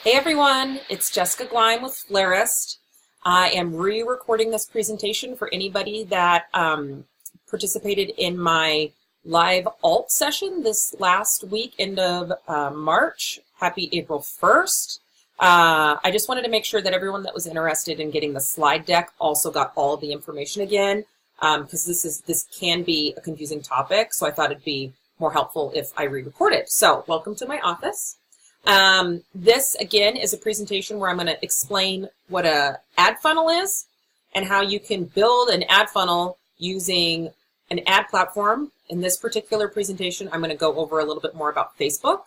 Hey everyone, it's Jessica Gleim with Flarist. I am re-recording this presentation for anybody that participated in my live alt session this last week, end of March. Happy April 1st. I just wanted to make sure that everyone that was interested in getting the slide deck also got all of the information again, because this can be a confusing topic, so I thought it'd be more helpful if I re-recorded. So welcome to my office. This again is a presentation where I'm going to explain what a ad funnel is and how you can build an ad funnel using an ad platform. In this particular presentation, I'm going to go over a little bit more about Facebook,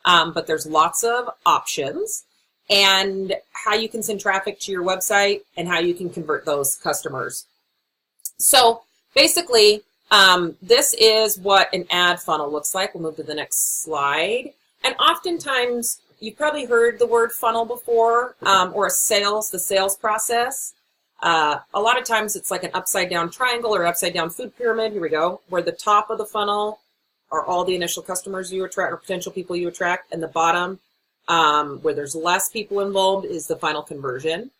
but there's lots of options and how you can send traffic to your website and how you can convert those customers. So basically, this is what an ad funnel looks like. We'll move to the next slide. And oftentimes, you've probably heard the word funnel before, or the sales process. A lot of times it's like an upside down triangle or upside down food pyramid, here we go, where the top of the funnel are all the initial customers you attract or potential people you attract, and the bottom, where there's less people involved, is the final conversion.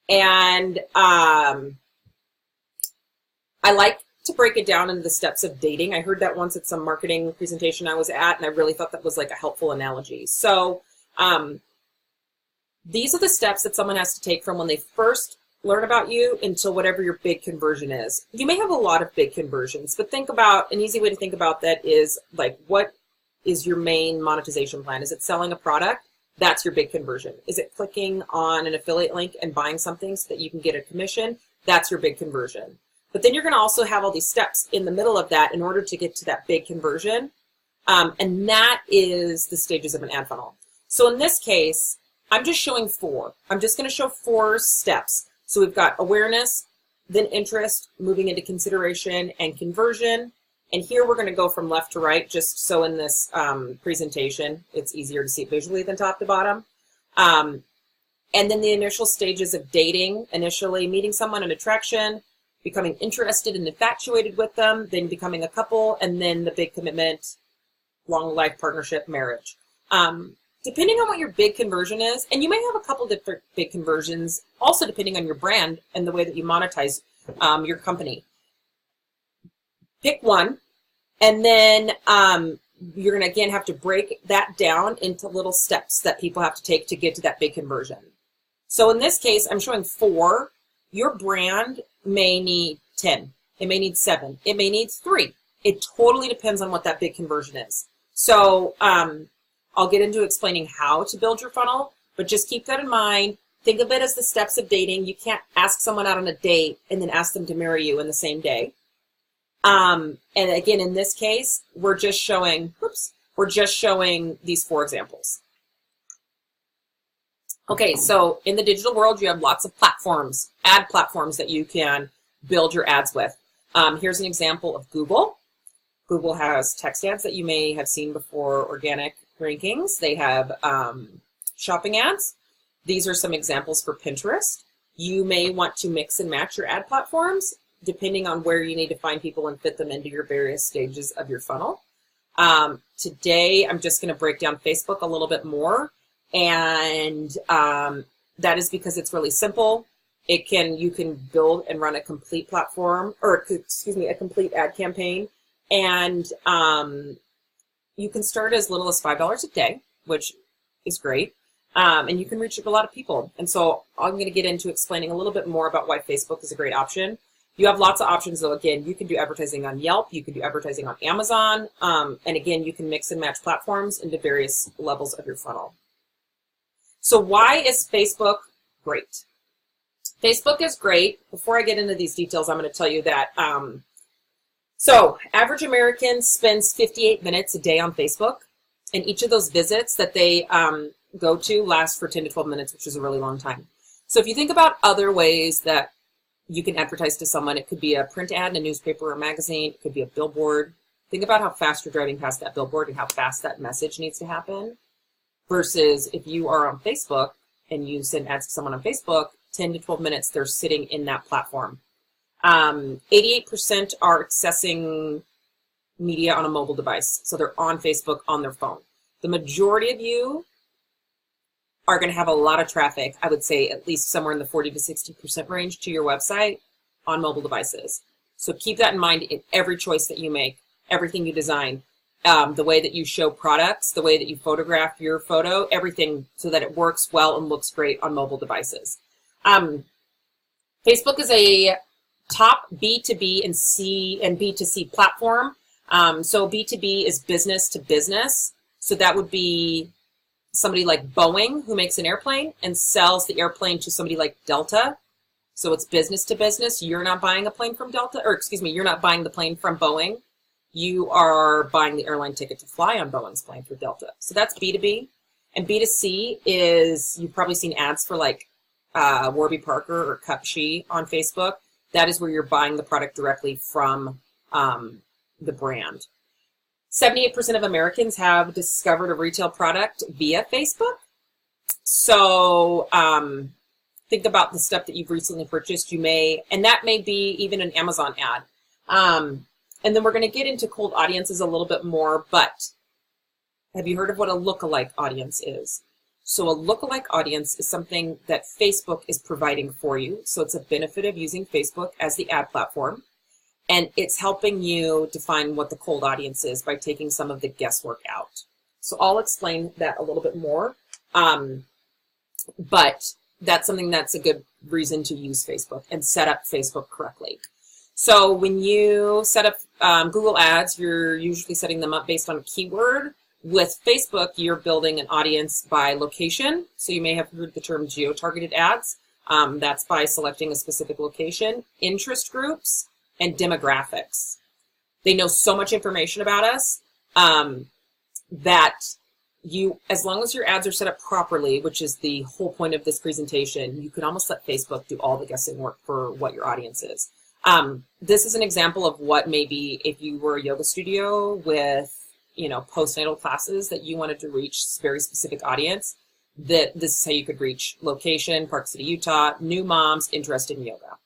And I like to break it down into the steps of dating. I heard that once at some marketing presentation I was at, and I really thought that was like a helpful analogy. So these are the steps that someone has to take from when they first learn about you until whatever your big conversion is. You may have a lot of big conversions, but think about, an easy way to think about that is like, what is your main monetization plan? Is it selling a product? That's your big conversion. Is it clicking on an affiliate link and buying something so that you can get a commission? That's your big conversion. But then you're going to also have all these steps in the middle of that in order to get to that big conversion. And that is the stages of an ad funnel. So in this case, I'm just showing four. I'm just going to show four steps. So we've got awareness, then interest, moving into consideration and conversion. And here we're going to go from left to right, just so in this presentation, it's easier to see visually than top to bottom. And then the initial stages of dating, initially meeting someone, an attraction, becoming interested and infatuated with them, then becoming a couple, and then the big commitment, long life partnership, marriage. Depending on what your big conversion is, and you may have a couple different big conversions, also depending on your brand and the way that you monetize your company. Pick one, and then you're going to, again, have to break that down into little steps that people have to take to get to that big conversion. So in this case, I'm showing four. Your brand may need 10. It may need 7. It may need 3. It totally depends on what that big conversion is. So I'll get into explaining how to build your funnel, but just keep that in mind. Think of it as the steps of dating. You can't ask someone out on a date and then ask them to marry you in the same day. And again, in this case, we're just showing these four examples. Okay, so in the digital world, you have lots of platforms, ad platforms that you can build your ads with. Here's an example of Google. Google has text ads that you may have seen before, organic rankings. They have shopping ads. These are some examples for Pinterest. You may want to mix and match your ad platforms depending on where you need to find people and fit them into your various stages of your funnel. Today, I'm just going to break down Facebook a little bit more. And that is because it's really simple. You can build and run a complete platform, or excuse me, a complete ad campaign. And you can start as little as $5 a day, which is great. And you can reach a lot of people. And so I'm going to get into explaining a little bit more about why Facebook is a great option. You have lots of options, though. Again, you can do advertising on Yelp. You can do advertising on Amazon. And again, you can mix and match platforms into various levels of your funnel. So why is Facebook great? Facebook is great. Before I get into these details, I'm going to tell you that, so average American spends 58 minutes a day on Facebook, and each of those visits that they go to lasts for 10 to 12 minutes, which is a really long time. So if you think about other ways that you can advertise to someone, it could be a print ad in a newspaper or magazine, it could be a billboard. Think about how fast you're driving past that billboard and how fast that message needs to happen. Versus if you are on Facebook and you send ads to someone on Facebook, 10 to 12 minutes, they're sitting in that platform. 88% are accessing media on a mobile device. So they're on Facebook on their phone. The majority of you are going to have a lot of traffic. I would say at least somewhere in the 40 to 60% range to your website on mobile devices. So keep that in mind in every choice that you make, everything you design, the way that you show products, the way that you photograph your photo, everything so that it works well and looks great on mobile devices. Facebook is a top B2B and B2C platform. So B2B is business to business. So that would be somebody like Boeing who makes an airplane and sells the airplane to somebody like Delta. So it's business to business. You're not buying a plane from Delta, or excuse me, you're not buying the plane from Boeing. You are buying the airline ticket to fly on Boeing's plane for Delta. So that's B2B. And B2C is, you've probably seen ads for like Warby Parker or Cupshe on Facebook. That is where you're buying the product directly from the brand. 78% of Americans have discovered a retail product via Facebook. So think about the stuff that you've recently purchased. You may, and that may be even an Amazon ad. And then we're going to get into cold audiences a little bit more, but have you heard of what a lookalike audience is? So a lookalike audience is something that Facebook is providing for you. So it's a benefit of using Facebook as the ad platform. And it's helping you define what the cold audience is by taking some of the guesswork out. So I'll explain that a little bit more. But that's something that's a good reason to use Facebook and set up Facebook correctly. So when you set up Google Ads, you're usually setting them up based on a keyword. With Facebook, you're building an audience by location. So you may have heard the term geo-targeted ads. That's by selecting a specific location, interest groups, and demographics. They know so much information about us that you, as long as your ads are set up properly, which is the whole point of this presentation, you could almost let Facebook do all the guessing work for what your audience is. This is an example of what maybe if you were a yoga studio with, you know, postnatal classes that you wanted to reach a very specific audience, that this is how you could reach location, Park City, Utah, new moms interested in yoga.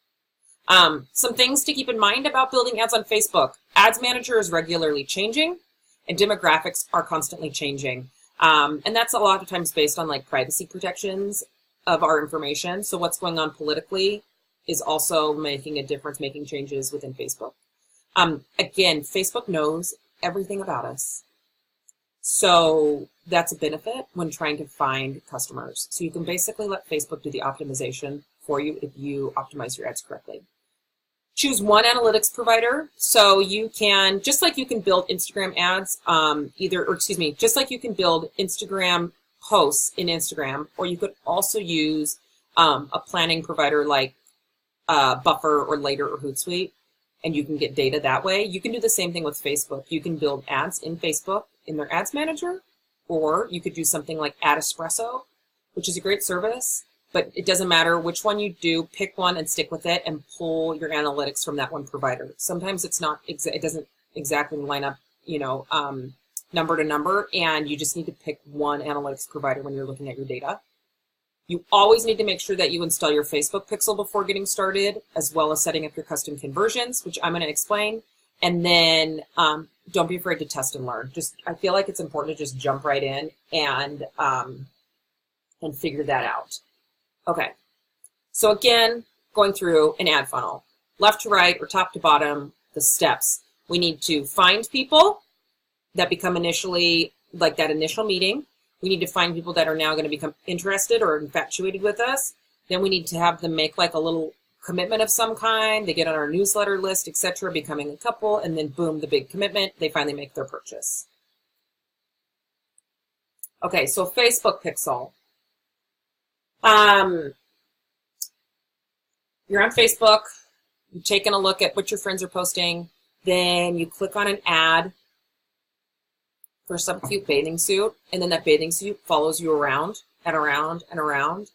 Some things to keep in mind about building ads on Facebook. Ads Manager is regularly changing and demographics are constantly changing. And that's a lot of times based on like privacy protections of our information. So what's going on politically is also making a difference, making changes within Facebook. Again, Facebook knows everything about us. So that's a benefit when trying to find customers. So you can basically let Facebook do the optimization for you if you optimize your ads correctly. Choose one analytics provider. So you can, just like you can build Instagram ads, just like you can build Instagram posts in Instagram, or you could also use a planning provider like Buffer or Later or Hootsuite, and you can get data that way. You can do the same thing with Facebook. You can build ads in Facebook in their ads manager, or you could do something like Ad Espresso, which is a great service, but it doesn't matter which one you do, pick one and stick with it and pull your analytics from that one provider. Sometimes it's not, it doesn't exactly line up, you know, number to number, and you just need to pick one analytics provider when you're looking at your data. You always need to make sure that you install your Facebook pixel before getting started, as well as setting up your custom conversions, which I'm going to explain. And then don't be afraid to test and learn. I feel like it's important to just jump right in and figure that out. Okay. So again, going through an ad funnel, left to right or top to bottom, the steps. We need to find people that become initially like that initial meeting. We need to find people that are now going to become interested or infatuated with us. Then we need to have them make like a little commitment of some kind. They get on our newsletter list, etc., becoming a couple, and then boom, the big commitment. They finally make their purchase. Okay, so Facebook pixel. You're on Facebook. You've taken a look at what your friends are posting. Then you click on an ad for some cute bathing suit, and then that bathing suit follows you around and around and around.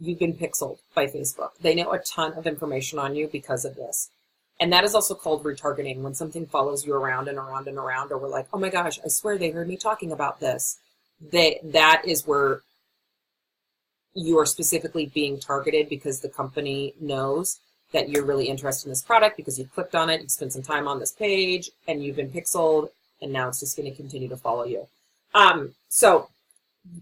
You've been pixeled by Facebook. They know a ton of information on you because of this. And that is also called retargeting, when something follows you around and around and around, or we're like, oh my gosh, I swear they heard me talking about this. That is where you are specifically being targeted because the company knows that you're really interested in this product because you clicked on it, you spent some time on this page, and you've been pixeled, and now it's just going to continue to follow you. So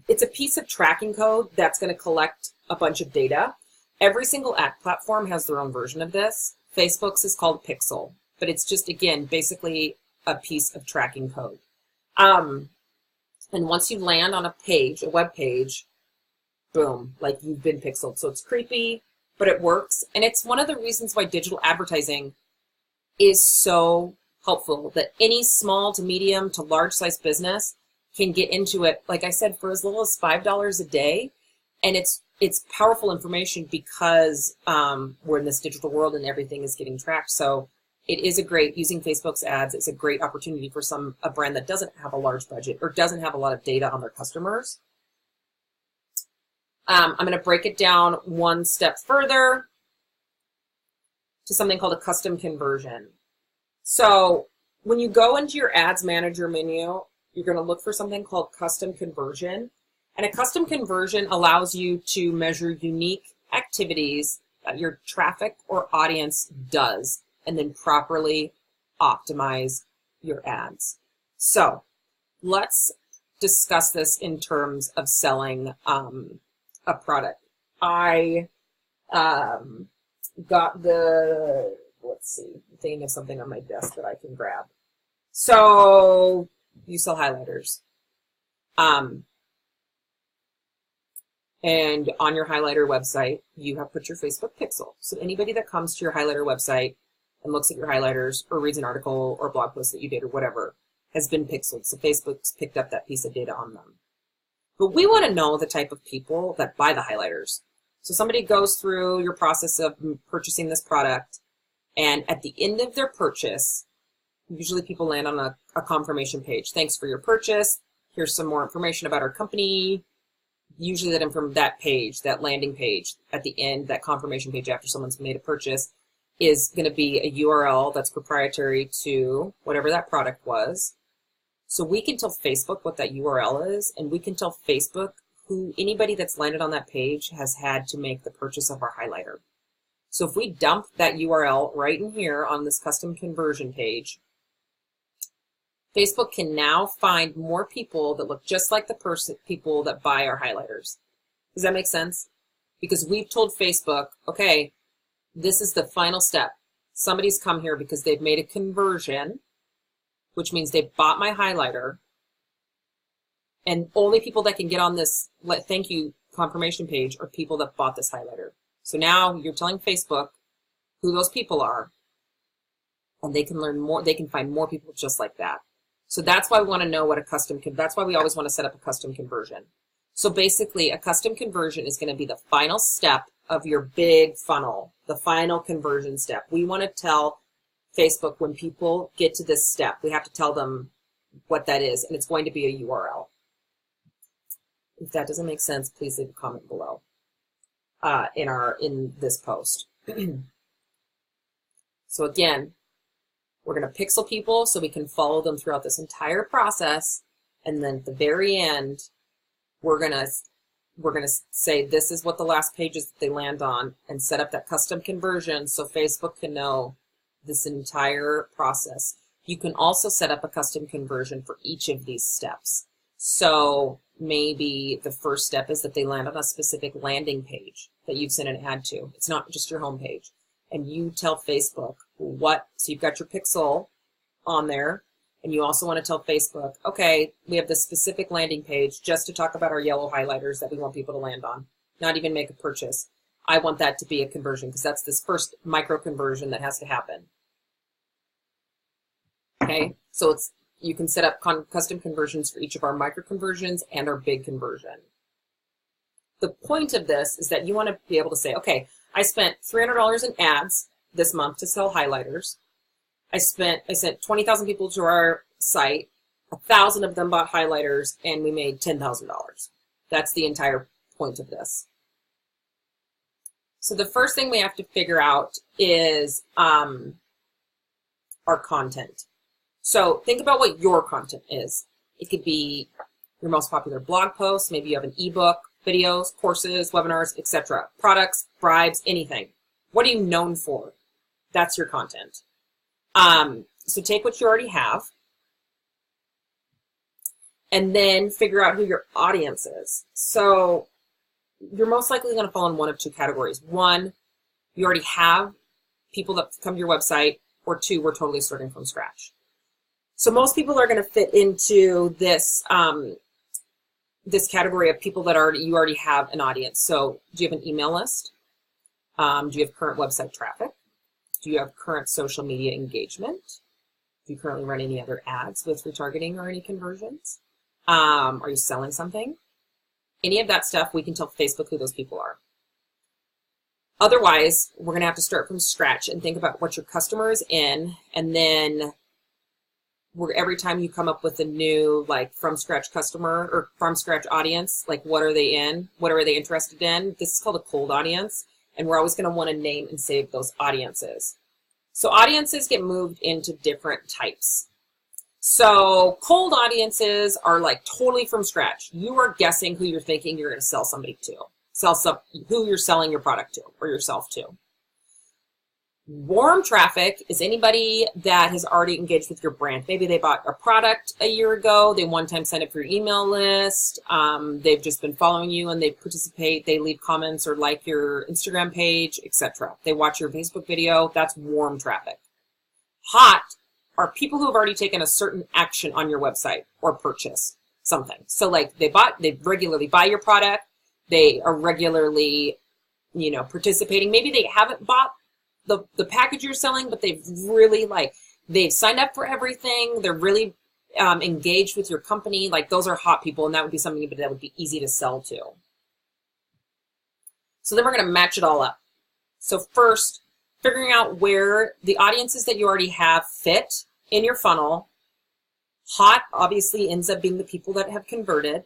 it's a piece of tracking code that's going to collect a bunch of data. Every single ad platform has their own version of this. Facebook's is called Pixel, but it's just, again, basically a piece of tracking code. And once you land on a page, a web page, boom, like you've been pixeled. So it's creepy, but it works. And it's one of the reasons why digital advertising is so helpful, that any small to medium to large size business can get into it, like I said, for as little as $5 a day. And it's powerful information because we're in this digital world and everything is getting tracked. So it is using Facebook's ads, it's a great opportunity for a brand that doesn't have a large budget or doesn't have a lot of data on their customers. I'm going to break it down one step further to something called a custom conversion. So when you go into your ads manager menu, you're going to look for something called custom conversion. And a custom conversion allows you to measure unique activities that your traffic or audience does and then properly optimize your ads. So let's discuss this in terms of selling a product. I got let's see, I'm thinking of something on my desk that I can grab. So you sell highlighters. And on your highlighter website, you have put your Facebook pixel. So anybody that comes to your highlighter website and looks at your highlighters or reads an article or blog post that you did or whatever has been pixeled. So Facebook's picked up that piece of data on them. But we want to know the type of people that buy the highlighters. So somebody goes through your process of purchasing this product, and at the end of their purchase, usually people land on a confirmation page. Thanks for your purchase. Here's some more information about our company. Usually that page, that landing page at the end, that confirmation page after someone's made a purchase, is going to be a URL that's proprietary to whatever that product was. So we can tell Facebook what that URL is, and we can tell Facebook who anybody that's landed on that page has had to make the purchase of our highlighter. So if we dump that URL right in here on this custom conversion page, Facebook can now find more people that look just like the people that buy our highlighters. Does that make sense? Because we've told Facebook, okay, this is the final step. Somebody's come here because they've made a conversion, which means they bought my highlighter. And only people that can get on this thank you confirmation page are people that bought this highlighter. So now you're telling Facebook who those people are, and they can learn more, they can find more people just like that. So that's why we want to know what that's why we always want to set up a custom conversion. So basically a custom conversion is going to be the final step of your big funnel, the final conversion step. We want to tell Facebook when people get to this step, we have to tell them what that is, and it's going to be a URL. If that doesn't make sense, please leave a comment below in this post. So again, we're going to pixel people so we can follow them throughout this entire process, and then at the very end, we're going to say this is what the last page is that they land on, and set up that custom conversion so Facebook can know this entire process. You can also set up a custom conversion for each of these steps. So maybe the first step is that they land on a specific landing page that you've sent an ad to. It's not just your home page. And you tell Facebook so you've got your pixel on there, and you also want to tell Facebook, okay, we have this specific landing page just to talk about our yellow highlighters that we want people to land on, not even make a purchase. I want that to be a conversion because that's this first micro conversion that has to happen. Okay, so you can set up custom conversions for each of our micro conversions and our big conversion. The point of this is that you want to be able to say, okay, I spent $300 in ads this month to sell highlighters. I sent 20,000 people to our site. 1,000 of them bought highlighters, and we made $10,000. That's the entire point of this. So the first thing we have to figure out is our content. So think about what your content is. It could be your most popular blog post. Maybe you have an ebook, videos, courses, webinars, etc. Products, bribes, anything. What are you known for? That's your content. So take what you already have and then figure out who your audience is. So you're most likely going to fall in one of two categories. One, you already have people that come to your website, or two, we're totally starting from scratch. So most people are going to fit into this this category of people that you already have an audience. So do you have an email list? Do you have current website traffic? Do you have current social media engagement? Do you currently run any other ads with retargeting or any conversions? Are you selling something? Any of that stuff, we can tell Facebook who those people are. Otherwise, we're going to have to start from scratch and think about what your customer is in, and then every time you come up with a new from scratch customer or from scratch audience, what are they in? What are they interested in? This is called a cold audience, and we're always going to want to name and save those audiences. So audiences get moved into different types. So cold audiences are totally from scratch. You are guessing who you're thinking you're going to sell somebody to, who you're selling your product to or yourself to. Warm traffic is anybody that has already engaged with your brand. Maybe they bought a product a year ago, they one time signed up for your email list, they've just been following you and they participate, they leave comments or like your Instagram page, etc. They watch your Facebook video. That's warm traffic. Hot are people who have already taken a certain action on your website or purchase something. So they regularly buy your product, they are regularly, participating. Maybe they haven't bought the package you're selling, but they've really they've signed up for everything. They're really engaged with your company. Those are hot people, and that would be something that would be easy to sell to. So then we're going to match it all up. So first, figuring out where the audiences that you already have fit in your funnel. Hot obviously ends up being the people that have converted,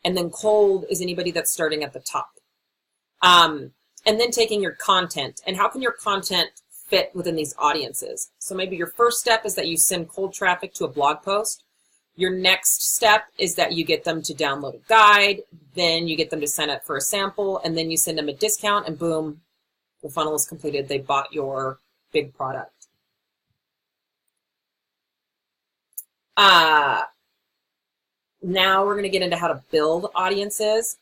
and then cold is anybody that's starting at the top. And then taking your content, and how can your content fit within these audiences? So maybe your first step is that you send cold traffic to a blog post. Your next step is that you get them to download a guide, then you get them to sign up for a sample, and then you send them a discount, and boom, the funnel is completed. They bought your big product. Now we're going to get into how to build audiences.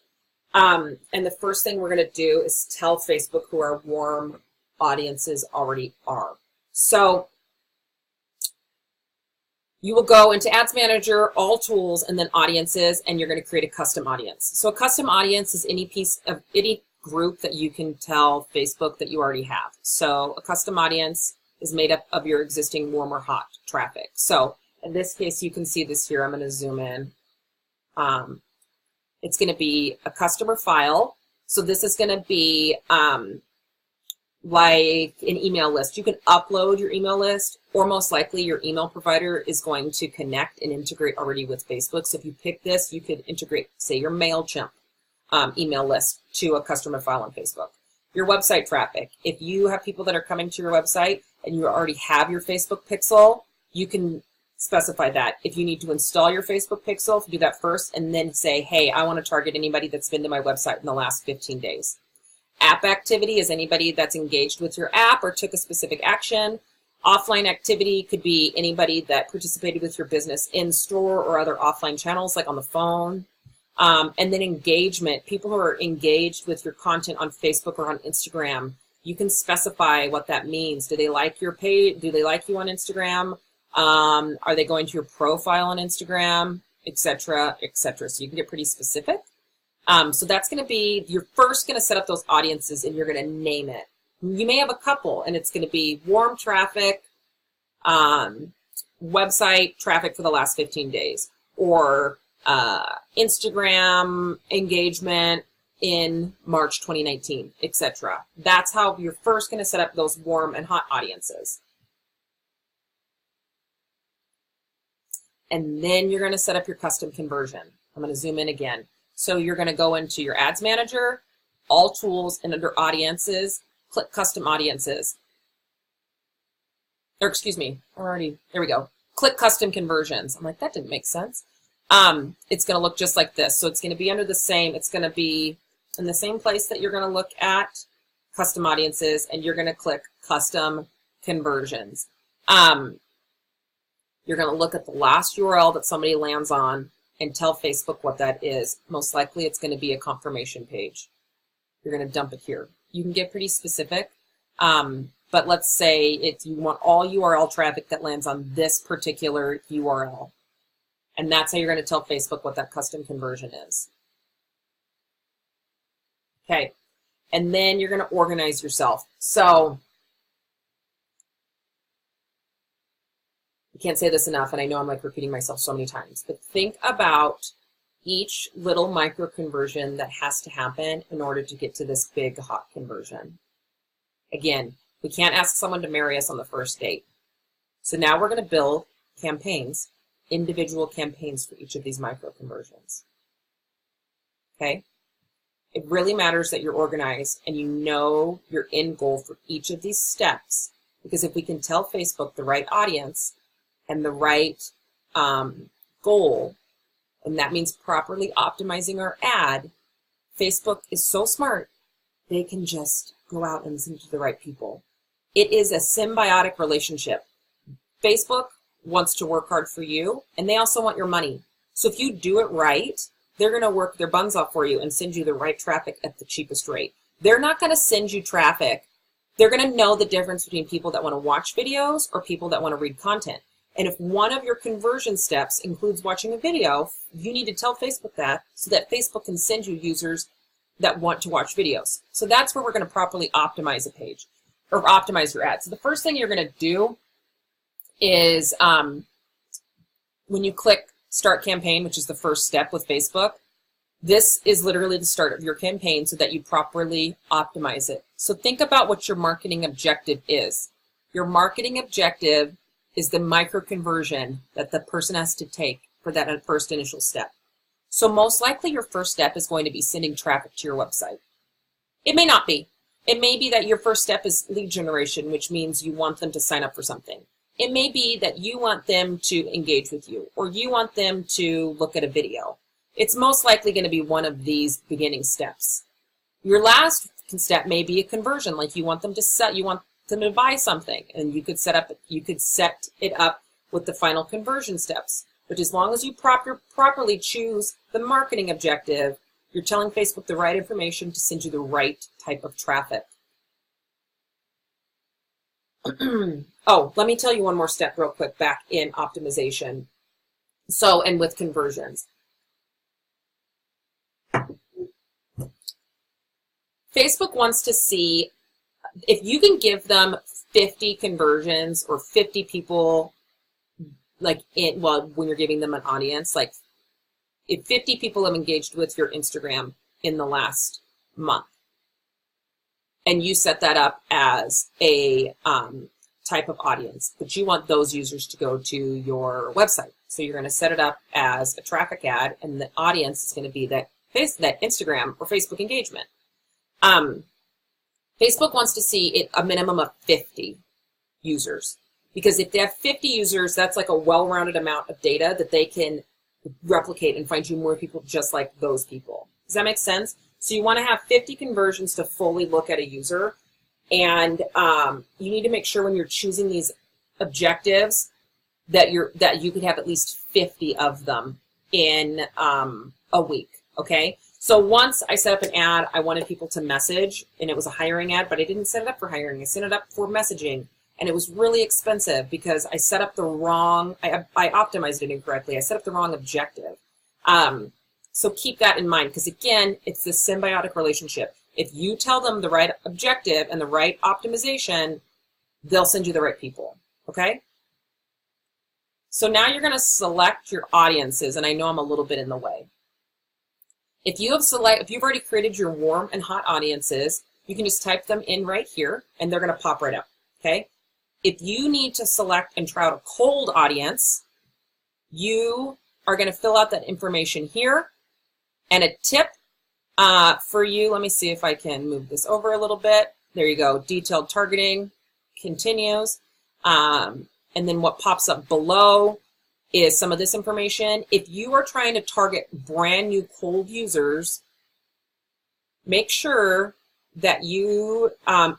And the first thing we're going to do is tell Facebook who our warm audiences already are. So you will go into Ads Manager, All Tools, and then Audiences, and you're going to create a custom audience. So a custom audience is any group that you can tell Facebook that you already have. So a custom audience is made up of your existing warm or hot traffic. So in this case, you can see this here. I'm going to zoom in. It's going to be a customer file. So this is going to be like an email list. You can upload your email list, or most likely your email provider is going to connect and integrate already with Facebook. So if you pick this, you could integrate, say, your MailChimp email list to a customer file on Facebook. Your website traffic. If you have people that are coming to your website and you already have your Facebook pixel, you can specify that. If you need to install your Facebook pixel, do that first and then say, hey, I want to target anybody that's been to my website in the last 15 days. App activity is anybody that's engaged with your app or took a specific action. Offline activity could be anybody that participated with your business in store or other offline channels like on the phone. And then engagement, people who are engaged with your content on Facebook or on Instagram. You can specify what that means. Do they like your page? Do they like you on Instagram? Are they going to your profile on Instagram, etc., etc.? So you can get pretty specific. So that's going to be, you're first going to set up those audiences and you're going to name it. You may have a couple, and it's going to be warm traffic, website traffic for the last 15 days, or Instagram engagement in March 2019, etc. That's how you're first going to set up those warm and hot audiences. And then you're going to set up your custom conversion. I'm going to zoom in again. So you're going to go into your Ads Manager, All Tools, and under Audiences, click Custom Audiences. Or excuse me, there we go. Click Custom Conversions. I'm like, that didn't make sense. It's going to look just like this. So it's going to be under the same, it's going to be in the same place that you're going to look at Custom Audiences, and you're going to click Custom Conversions. You're going to look at the last URL that somebody lands on, and tell Facebook what that is. Most likely it's going to be a confirmation page. You're going to dump it here. You can get pretty specific, but let's say you want all URL traffic that lands on this particular URL. And that's how you're going to tell Facebook what that custom conversion is. Okay, and then you're going to organize yourself. So, I can't say this enough, and I know I'm like repeating myself so many times, but think about each little micro conversion that has to happen in order to get to this big hot conversion. Again, we can't ask someone to marry us on the first date. So now we're going to build campaigns, individual campaigns for each of these micro conversions. Okay? It really matters that you're organized and you know your end goal for each of these steps, because if we can tell Facebook the right audience and the right goal, and that means properly optimizing our ad, Facebook is so smart, they can just go out and listen to the right people. It is a symbiotic relationship. Facebook wants to work hard for you, and they also want your money. So if you do it right, they're going to work their buns off for you and send you the right traffic at the cheapest rate. They're not going to send you traffic. They're going to know the difference between people that want to watch videos or people that want to read content. And if one of your conversion steps includes watching a video, you need to tell Facebook that so that Facebook can send you users that want to watch videos. So that's where we're going to properly optimize a page or optimize your ad. So the first thing you're going to do is when you click Start Campaign, which is the first step with Facebook, this is literally the start of your campaign so that you properly optimize it. So think about what your marketing objective is. Your marketing objective is the micro conversion that the person has to take for that first initial step. So most likely your first step is going to be sending traffic to your website. It may not be. It may be that your first step is lead generation, which means you want them to sign up for something. It may be that you want them to engage with you, or you want them to look at a video. It's most likely going to be one of these beginning steps. Your last step may be a conversion, like you want them to buy something, and you could set it up with the final conversion steps. But as long as you properly choose the marketing objective, you're telling Facebook the right information to send you the right type of traffic. Oh, let me tell you one more step real quick back in optimization. So, and with conversions. Facebook wants to see if you can give them 50 conversions or 50 people, like when you're giving them an audience, like if 50 people have engaged with your Instagram in the last month, and you set that up as a type of audience, but you want those users to go to your website. So you're going to set it up as a traffic ad, and the audience is going to be that Instagram or Facebook engagement. Facebook wants to see a minimum of 50 users, because if they have 50 users, that's like a well-rounded amount of data that they can replicate and find you more people just like those people. Does that make sense? So you want to have 50 conversions to fully look at a user, and you need to make sure when you're choosing these objectives that you could have at least 50 of them in a week. Okay. So once I set up an ad, I wanted people to message, and it was a hiring ad, but I didn't set it up for hiring. I set it up for messaging, and it was really expensive because I set up the wrong, I optimized it incorrectly. I set up the wrong objective. So keep that in mind, because again, it's this symbiotic relationship. If you tell them the right objective and the right optimization, they'll send you the right people, okay? So now you're going to select your audiences, and I know I'm a little bit in the way. If you've already created your warm and hot audiences, you can just type them in right here, and they're going to pop right up, okay? If you need to select and try out a cold audience, you are going to fill out that information here. And a tip for you, let me see if I can move this over a little bit. There you go, detailed targeting continues. And then what pops up below is some of this information. If you are trying to target brand new cold users, make sure that you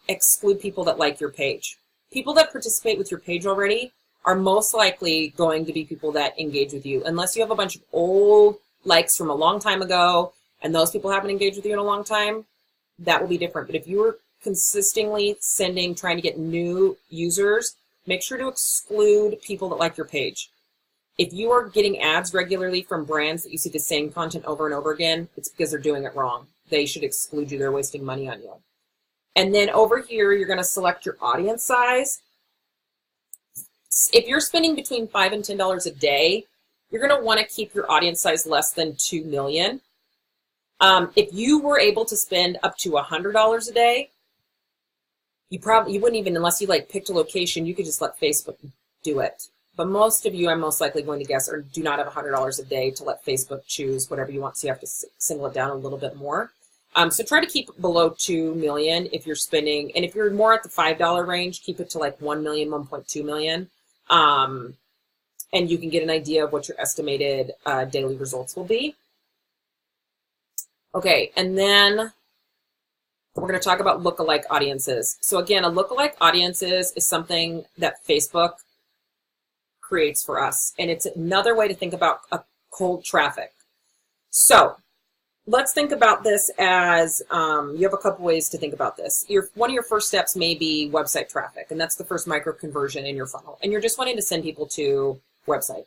exclude people that like your page. People that participate with your page already are most likely going to be people that engage with you. Unless you have a bunch of old likes from a long time ago and those people haven't engaged with you in a long time, that will be different. But if you were consistently trying to get new users, make sure to exclude people that like your page. If you are getting ads regularly from brands that you see the same content over and over again, it's because they're doing it wrong. They should exclude you. They're wasting money on you. And then over here, you're going to select your audience size. If you're spending between $5 and $10 a day, you're going to want to keep your audience size less than 2 million. If you were able to spend up to $100 a day, you wouldn't even, unless you like picked a location, you could just let Facebook do it. But most of you, I'm most likely going to guess, do not have $100 a day to let Facebook choose whatever you want, so you have to single it down a little bit more. So try to keep below 2 million if you're spending, and if you're more at the $5 range, keep it to like 1 million, 1.2 million. And you can get an idea of what your estimated daily results will be. Okay, and then we're going to talk about lookalike audiences. So again, a lookalike audiences is something that Facebook creates for us, and it's another way to think about a cold traffic. So let's think about this as you have a couple ways to think about this. One of your first steps may be website traffic, and that's the first micro conversion in your funnel, and you're just wanting to send people to website.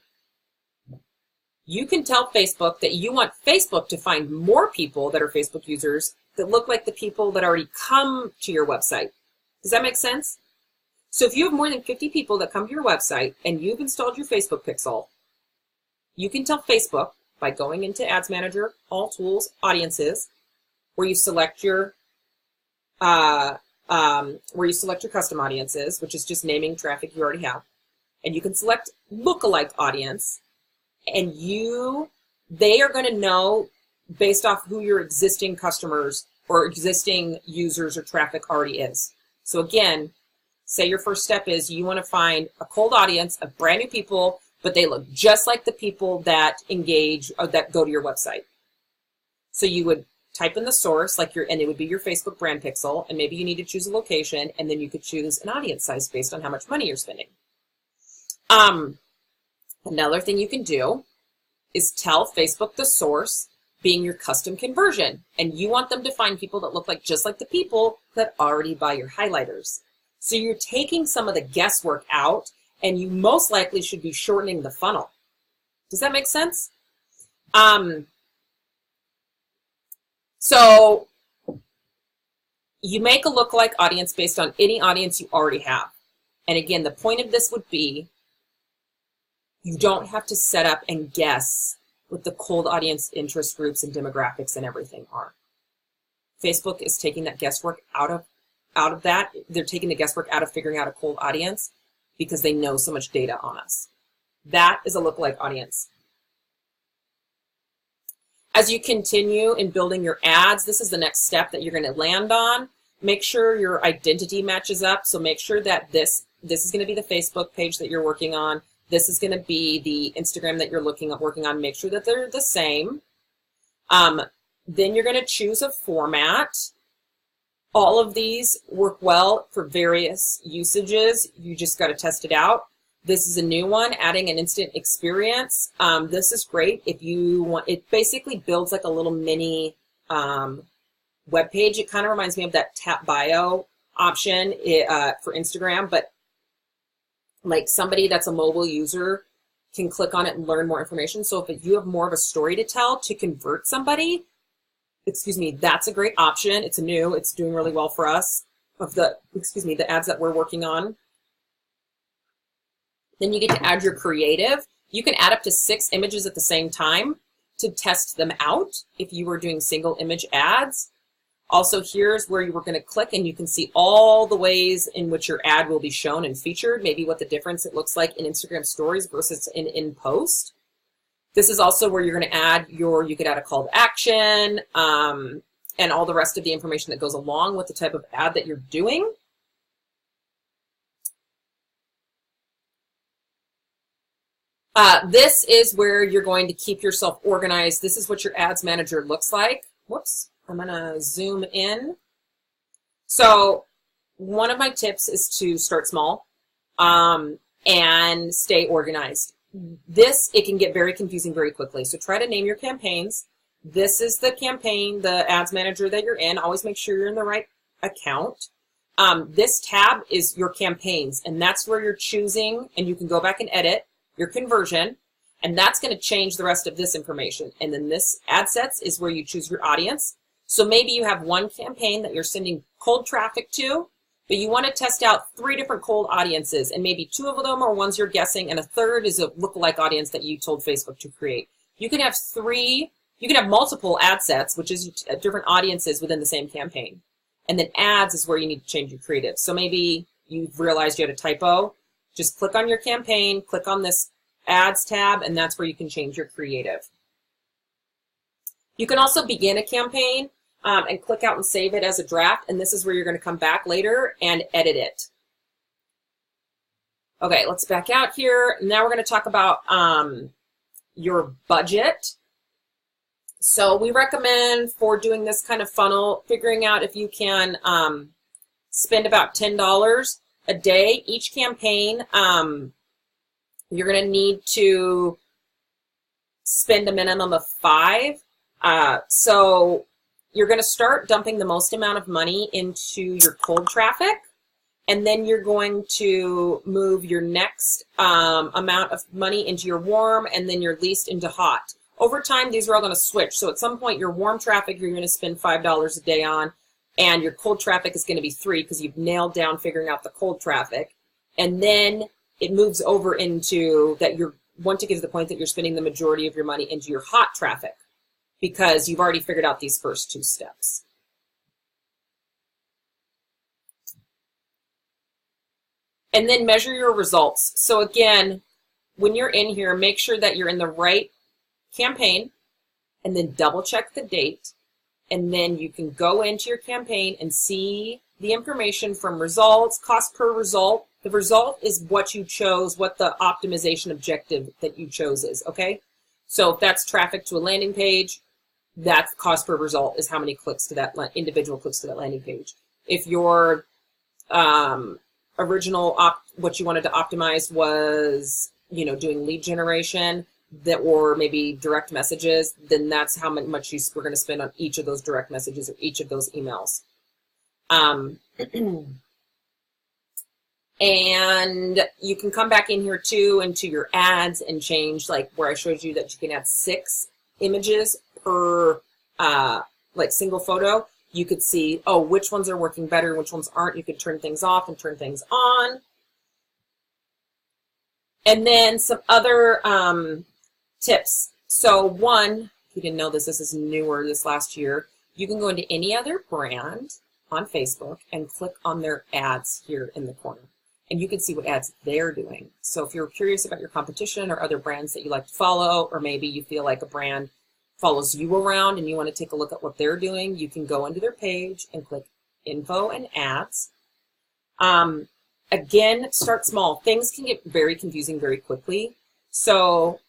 You can tell Facebook that you want Facebook to find more people that are Facebook users that look like the people that already come to your website. Does that make sense? So if you have more than 50 people that come to your website and you've installed your Facebook pixel, you can tell Facebook by going into Ads Manager, All Tools, Audiences, where you select your custom audiences, which is just naming traffic you already have, and you can select lookalike audience, and they are going to know based off who your existing customers or existing users or traffic already is. So again, say your first step is you want to find a cold audience of brand new people, but they look just like the people that engage or that go to your website. So you would type in the source, and it would be your Facebook brand pixel, and maybe you need to choose a location, and then you could choose an audience size based on how much money you're spending. Another thing you can do is tell Facebook the source being your custom conversion, and you want them to find people that look just like the people that already buy your highlighters. So you're taking some of the guesswork out, and you most likely should be shortening the funnel. Does that make sense? So you make a lookalike audience based on any audience you already have. And again, the point of this would be you don't have to set up and guess what the cold audience interest groups and demographics and everything are. Facebook is taking that guesswork out of that. They're taking the guesswork out of figuring out a cold audience because they know so much data on us. That is a lookalike audience. As you continue in building your ads, this is the next step that you're going to land on. Make sure your identity matches up. So make sure that this is going to be the Facebook page that you're working on. This is going to be the Instagram that you're working on. Make sure that they're the same. Then you're going to choose a format. All of these work well for various usages. You just got to test it out. This is a new one, adding an instant experience. This is great if you want. It basically builds like a little mini web page. It kind of reminds me of that tap bio option for Instagram, but like somebody that's a mobile user can click on it and learn more information. So if you have more of a story to tell to convert somebody, that's a great option. It's doing really well for us the ads that we're working on. Then you get to add your creative. You can add up to 6 images at the same time to test them out if you were doing single image ads. Also, here's where you were going to click and you can see all the ways in which your ad will be shown and featured, maybe what the difference it looks like in Instagram stories versus in post. This is also where you're going to add you could add a call to action and all the rest of the information that goes along with the type of ad that you're doing. This is where you're going to keep yourself organized. This is what your ads manager looks like. Whoops, I'm going to zoom in. So one of my tips is to start small. and stay organized. It can get very confusing very quickly. So try to name your campaigns. This is the campaign, the ads manager that you're in. Always make sure you're in the right account. This tab is your campaigns, and that's where you're choosing, and you can go back and edit your conversion, and that's going to change the rest of this information. And then this ad sets is where you choose your audience. So maybe you have one campaign that you're sending cold traffic to, but you want to test out 3 different cold audiences, and maybe 2 of them are ones you're guessing, and a third is a lookalike audience that you told Facebook to create. You can have multiple ad sets, which is different audiences within the same campaign. And then ads is where you need to change your creative. So maybe you've realized you had a typo. Just click on your campaign, click on this ads tab, and that's where you can change your creative. You can also begin a campaign and click out and save it as a draft, and this is where you're going to come back later and edit it. Okay, let's back out here. Now we're going to talk about your budget. So we recommend, for doing this kind of funnel, figuring out if you can spend about $10 a day. Each campaign, you're going to need to spend a minimum of 5. So you're going to start dumping the most amount of money into your cold traffic, and then you're going to move your next amount of money into your warm, and then your least into hot. Over time, these are all going to switch. So at some point, your warm traffic, you're going to spend $5 a day on, and your cold traffic is going to be 3 because you've nailed down figuring out the cold traffic. And then it moves over into that you want to get to the point that you're spending the majority of your money into your hot traffic because you've already figured out these first 2 steps. And then measure your results. So again, when you're in here, make sure that you're in the right campaign, and then double check the date, and then you can go into your campaign and see the information from results, cost per result. The result is what you chose, what the optimization objective that you chose is, okay? So if that's traffic to a landing page, that's cost per result is how many clicks to that individual clicks to that landing page. If your original what you wanted to optimize was, doing lead generation, or maybe direct messages, then that's how much we're going to spend on each of those direct messages or each of those emails. And you can come back in here too into your ads and change, like where I showed you that you can add 6 images per single photo. You could see, which ones are working better, which ones aren't. You could turn things off and turn things on. And then some other tips. So one, if you didn't know this is newer this last year, you can go into any other brand on Facebook and click on their ads here in the corner. And you can see what ads they're doing. So if you're curious about your competition or other brands that you like to follow, or maybe you feel like a brand follows you around and you want to take a look at what they're doing, you can go into their page and click Info and Ads. Again, start small. Things can get very confusing very quickly. So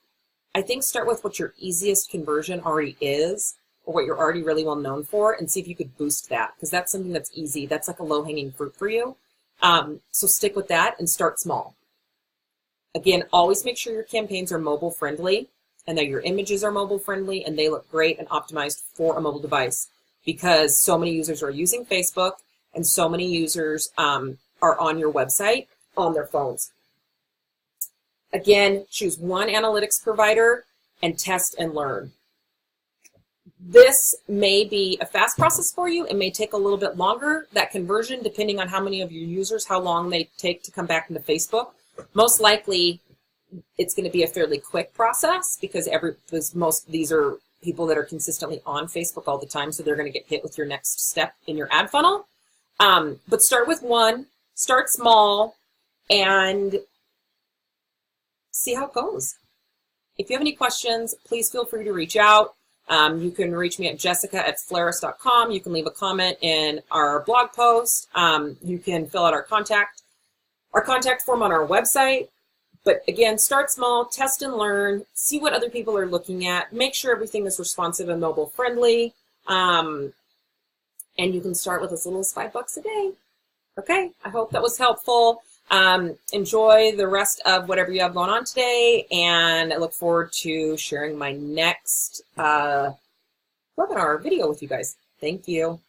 I think start with what your easiest conversion already is, or what you're already really well known for, and see if you could boost that, because that's something that's easy. That's like a low-hanging fruit for you. So stick with that and start small. Again, always make sure your campaigns are mobile friendly and that your images are mobile friendly and they look great and optimized for a mobile device, because so many users are using Facebook and so many users are on your website on their phones. Again, choose one analytics provider and test and learn. This may be a fast process for you. It may take a little bit longer, that conversion, depending on how many of your users, how long they take to come back into Facebook. Most likely, it's going to be a fairly quick process because these are people that are consistently on Facebook all the time, so they're going to get hit with your next step in your ad funnel. But start with one, start small, and see how it goes. If you have any questions, please feel free to reach out. You can reach me at jessica@flaris.com. You can leave a comment in our blog post. You can fill out our contact form on our website. But again, start small, test and learn, see what other people are looking at, make sure everything is responsive and mobile friendly. And you can start with as little as $5 a day. Okay, I hope that was helpful. Enjoy the rest of whatever you have going on today, and I look forward to sharing my next webinar video with you guys. Thank you.